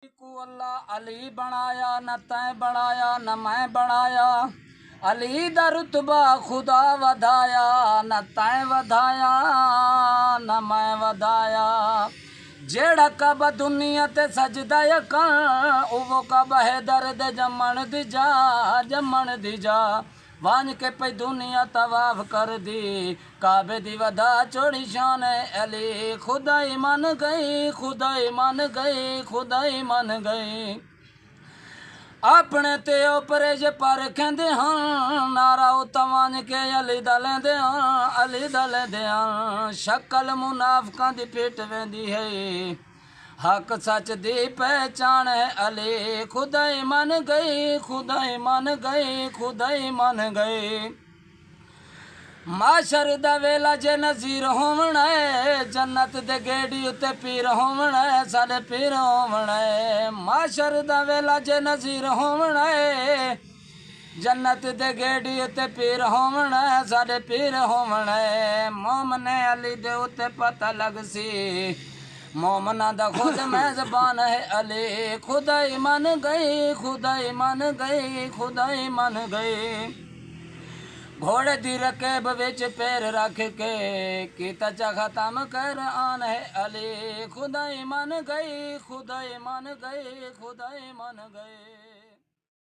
को अल्लाह अली बनाया, न तैं बनाया न मैं बनाया। अली दा रुतबा खुदा वधाया, न तैं वधाया न मैं वधाया। जेड़ा कब दुनिया ते सजदा कर, उवो कब है दर्द जमन दी जा, जमन दी जा। वांझ के पई दुनिया तवाफ कर दी, काबे दी वधा चोड़ी शान अली। खुदाई मन गई, खुदाई मन गई, खुदाई मन गई। अपने ते उपरे जे पर खेंदे हाँ, नारा तवान के अली दा लेंदे हाँ, अली दा लेंदे हाँ। शक्ल मुनाफकां दी पिट वेंदी है, हक सच दी पहचान है अली। खुदाई मन गई, खुदाई मन गई, खुदाई मन गई। माशर दा वेला जे नज़ीर होवना है, जन्नत दे गेड़ी उत्ते पीर होवना है, साडे पीर होवना है। माशर दा वेला जे नज़ीर होवना है, जन्नत दे गेड़ी उत्ते पीर होवना है, साडे पीर होवना है। मोमने अली दे उत्ते पता लग सी, मोमना दा खुद मेज़बान है अली। खुदाई मन गई, खुदाई मन गई, खुदाई मन गई। घोड़े दी रकेब विच पैर रख के, कीता चा खत्म कर आन है अली। खुदाई मन गई, खुदाई मन गई, खुदाई मन गई।